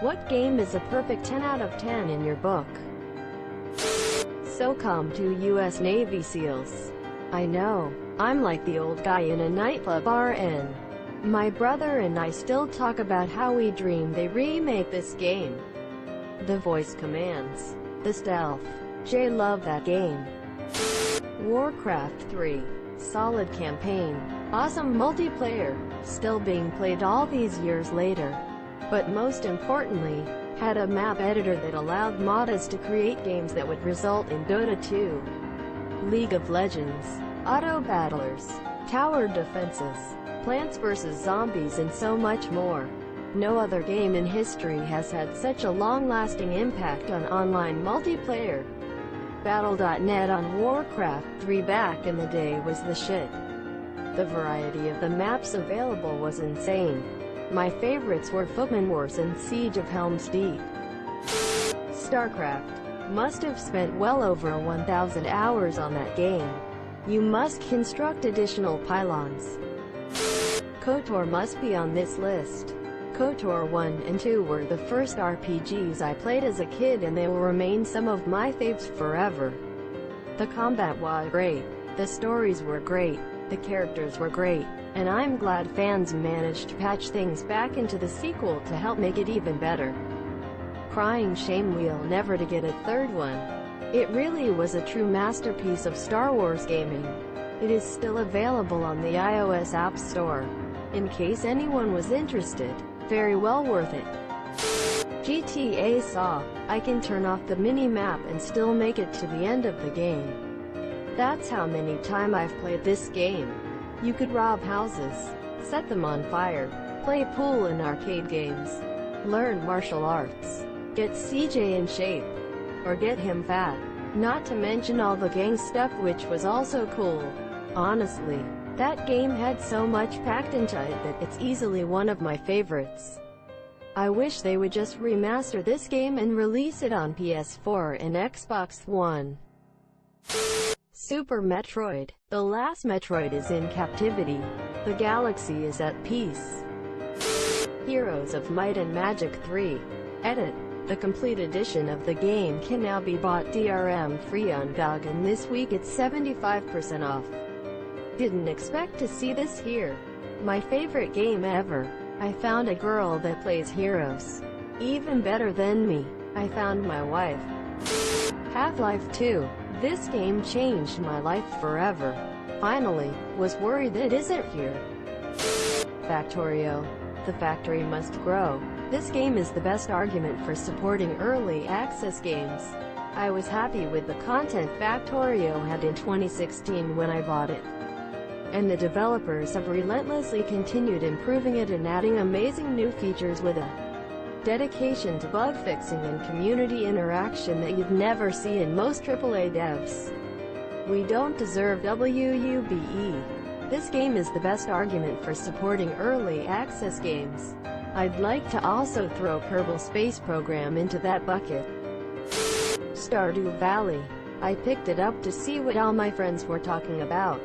What game is a perfect 10 out of 10 in your book? So come to US Navy SEALs. I know, I'm like the old guy in a nightclub RN. My brother and I still talk about how we dream they remake this game. The voice commands, the stealth. Jay love that game. Warcraft 3. Solid campaign. Awesome multiplayer. Still being played all these years later. But most importantly, had a map editor that allowed modders to create games that would result in Dota 2, League of Legends, Auto Battlers, Tower Defenses, Plants vs. Zombies and so much more. No other game in history has had such a long-lasting impact on online multiplayer. Battle.net on Warcraft 3 back in the day was the shit. The variety of the maps available was insane. My favorites were Footman Wars and Siege of Helm's Deep. StarCraft. Must have spent well over 1,000 hours on that game. You must construct additional pylons. KOTOR must be on this list. KOTOR 1 and 2 were the first RPGs I played as a kid and they will remain some of my faves forever. The combat was great, the stories were great, the characters were great, and I'm glad fans managed to patch things back into the sequel to help make it even better. Crying shame we'll never to get a third one. It really was a true masterpiece of Star Wars gaming. It is still available on the iOS App Store. In case anyone was interested, very well worth it. GTA saw, I can turn off the mini-map and still make it to the end of the game. That's how many times I've played this game. You could rob houses, set them on fire, play pool and arcade games, learn martial arts, get CJ in shape, or get him fat. Not to mention all the gang stuff which was also cool. Honestly, that game had so much packed into it that it's easily one of my favorites. I wish they would just remaster this game and release it on PS4 and Xbox One. Super Metroid. The last Metroid is in captivity. The galaxy is at peace. Heroes of Might and Magic 3. Edit. The complete edition of the game can now be bought DRM free on GOG and this week it's 75% off. Didn't expect to see this here. My favorite game ever. I found a girl that plays heroes. Even better than me. I found my wife. Half-Life 2. This game changed my life forever. Finally, was worried that it isn't here. Factorio. The factory must grow. This game is the best argument for supporting early access games. I was happy with the content Factorio had in 2016 when I bought it. And the developers have relentlessly continued improving it and adding amazing new features with a dedication to bug fixing and community interaction that you'd never see in most AAA devs. We don't deserve WUBE. This game is the best argument for supporting early access games. I'd like to also throw Kerbal Space Program into that bucket. Stardew Valley. I picked it up to see what all my friends were talking about.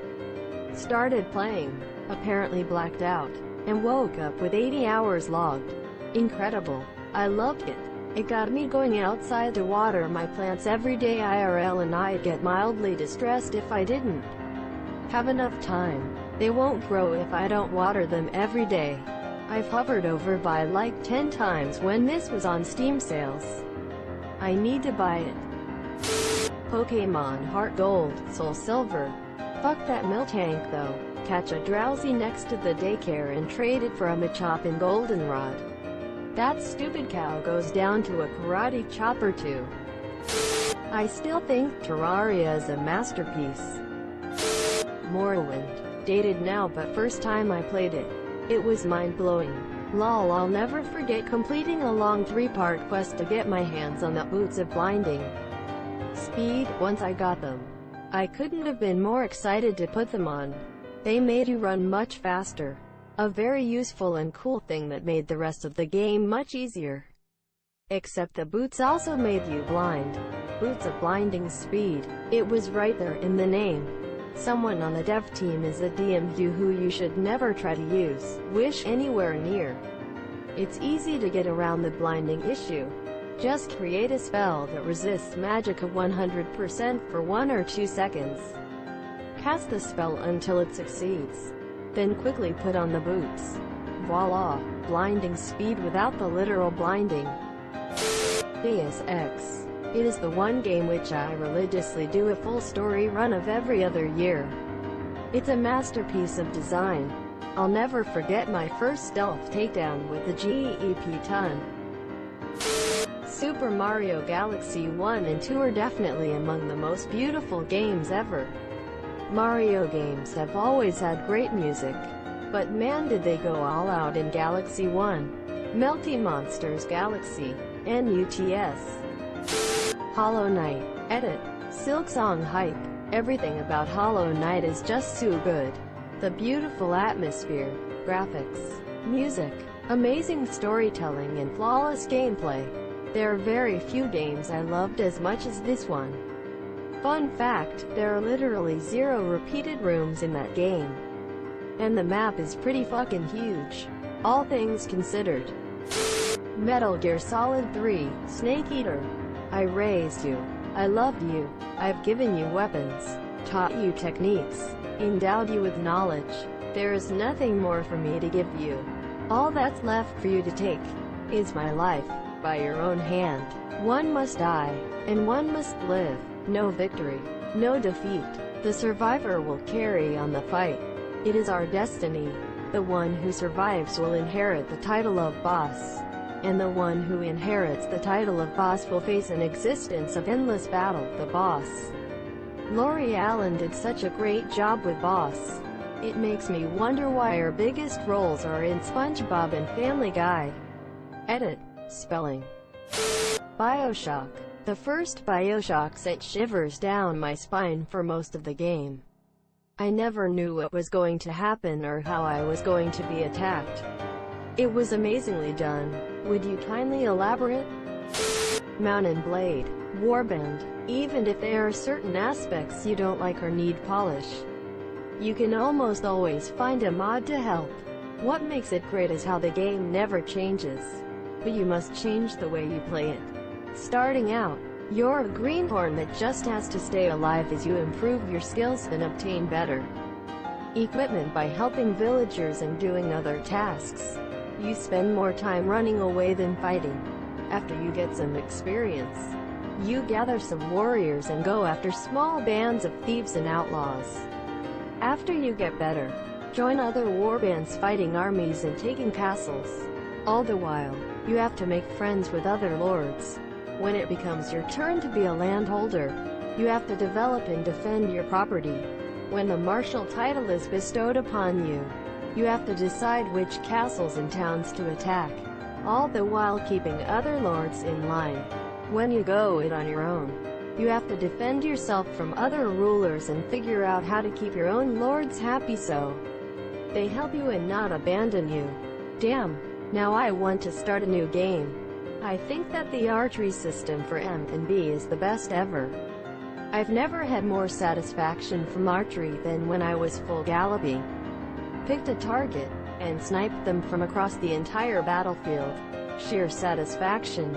Started playing, apparently blacked out, and woke up with 80 hours logged. Incredible. I loved it. It got me going outside to water my plants every day IRL and I'd get mildly distressed if I didn't have enough time. They won't grow if I don't water them every day. I've hovered over by like 10 times when this was on Steam sales. I need to buy it. Pokemon Heart Gold, Soul Silver. Fuck that Miltank though. Catch a Drowsy next to the daycare and trade it for a Machop in Goldenrod. That stupid cow goes down to a karate chop or two. I still think Terraria is a masterpiece. Morrowind. Dated now but first time I played it. It was mind-blowing. Lol, I'll never forget completing a long 3-part quest to get my hands on the Boots of Blinding Speed. Once I got them, I couldn't have been more excited to put them on. They made you run much faster. A very useful and cool thing that made the rest of the game much easier. Except the boots also made you blind. Boots of Blinding Speed. It was right there in the name. Someone on the dev team is a DMU who you should never try to use, wish anywhere near. It's easy to get around the blinding issue. Just create a spell that resists magic of 100% for 1 or 2 seconds. Cast the spell until it succeeds. Then quickly put on the boots. Voila! Blinding speed without the literal blinding. Deus Ex. It is the one game which I religiously do a full story run of every other year. It's a masterpiece of design. I'll never forget my first stealth takedown with the GEP ton. Super Mario Galaxy 1 and 2 are definitely among the most beautiful games ever. Mario games have always had great music, but man did they go all out in Galaxy 1. Melty Monsters Galaxy, NUTS. Hollow Knight. Edit. Silksong hype. Everything about Hollow Knight is just so good. The beautiful atmosphere, graphics, music, amazing storytelling and flawless gameplay. There are very few games I loved as much as this one. Fun fact, there are literally 0 repeated rooms in that game. And the map is pretty fucking huge. All things considered. Metal Gear Solid 3, Snake Eater. I raised you. I loved you. I've given you weapons, taught you techniques, endowed you with knowledge. There is nothing more for me to give you. All that's left for you to take is my life, by your own hand. One must die, and one must live. No victory, no defeat. The survivor will carry on the fight. It is our destiny. The one who survives will inherit the title of boss. And the one who inherits the title of boss will face an existence of endless battle, the boss. Lori Allen did such a great job with Boss. It makes me wonder why our biggest roles are in SpongeBob and Family Guy. Edit. Spelling. BioShock. The first BioShock sent shivers down my spine for most of the game. I never knew what was going to happen or how I was going to be attacked. It was amazingly done. Would you kindly elaborate? Mount and Blade. Warband. Even if there are certain aspects you don't like or need polish, you can almost always find a mod to help. What makes it great is how the game never changes, but you must change the way you play it. Starting out, you're a greenhorn that just has to stay alive as you improve your skills and obtain better equipment by helping villagers and doing other tasks. You spend more time running away than fighting. After you get some experience, you gather some warriors and go after small bands of thieves and outlaws. After you get better, join other warbands fighting armies and taking castles. All the while, you have to make friends with other lords. When it becomes your turn to be a landholder, you have to develop and defend your property. When the martial title is bestowed upon you, you have to decide which castles and towns to attack, all the while keeping other lords in line. When you go it on your own, you have to defend yourself from other rulers and figure out how to keep your own lords happy so they help you and not abandon you. Damn, now I want to start a new game. I think that the archery system for M&B is the best ever. I've never had more satisfaction from archery than when I was full galloping. Picked a target, and sniped them from across the entire battlefield. Sheer satisfaction.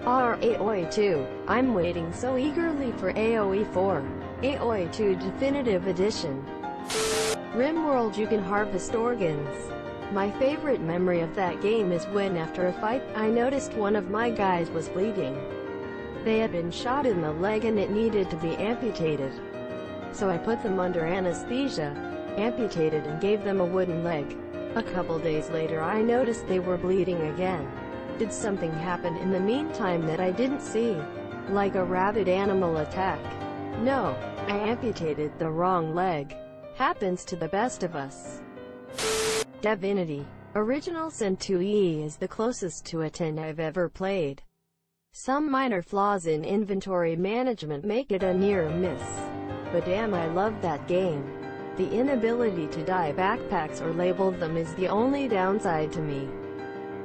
AOE 2. I'm waiting so eagerly for AOE 4. AOE 2 Definitive Edition. RimWorld you can harvest organs. My favorite memory of that game is when after a fight, I noticed one of my guys was bleeding. They had been shot in the leg and it needed to be amputated. So I put them under anesthesia, amputated and gave them a wooden leg. A couple days later I noticed they were bleeding again. Did something happen in the meantime that I didn't see? Like a rabid animal attack? No, I amputated the wrong leg. Happens to the best of us. Divinity. Original Sin 2E is the closest to a 10 I've ever played. Some minor flaws in inventory management make it a near miss. But damn, I love that game. The inability to dye backpacks or label them is the only downside to me.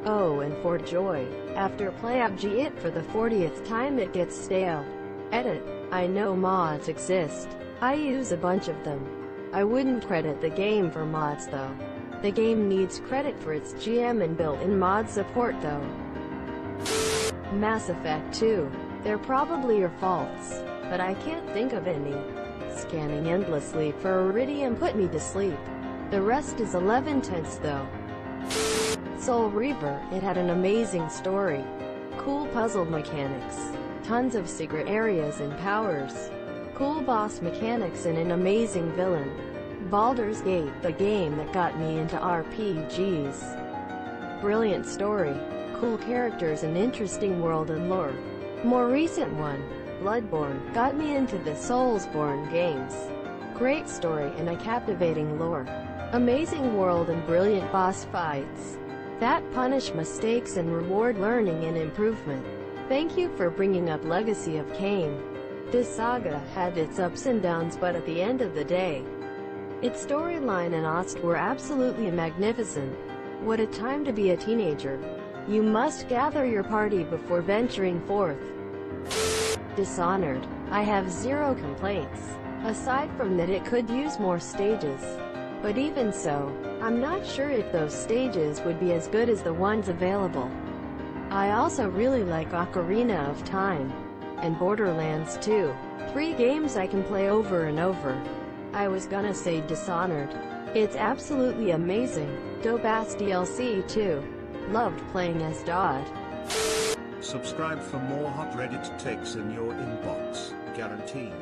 Oh, and for joy, after PlayAbG it for the 40th time it gets stale. Edit. I know mods exist. I use a bunch of them. I wouldn't credit the game for mods though. The game needs credit for its GM and built-in mod support though. Mass Effect 2. There probably are faults, but I can't think of any. Scanning endlessly for Iridium put me to sleep. The rest is 11 tenths though. Soul Reaver. It had an amazing story. Cool puzzle mechanics. Tons of secret areas and powers. Cool boss mechanics and an amazing villain. Baldur's Gate, the game that got me into RPGs. Brilliant story. Cool characters and interesting world and lore. More recent one, Bloodborne, got me into the Soulsborne games. Great story and a captivating lore. Amazing world and brilliant boss fights that punish mistakes and reward learning and improvement. Thank you for bringing up Legacy of Kain. This saga had its ups and downs, but at the end of the day, its storyline and Ost were absolutely magnificent. What a time to be a teenager. You must gather your party before venturing forth. Dishonored. I have zero complaints, aside from that it could use more stages. But even so, I'm not sure if those stages would be as good as the ones available. I also really like Ocarina of Time and Borderlands 2. 3 games I can play over and over. I was gonna say Dishonored. It's absolutely amazing. Dope-ass DLC too. Loved playing as Dodd. Subscribe for more hot Reddit takes in your inbox, guaranteed.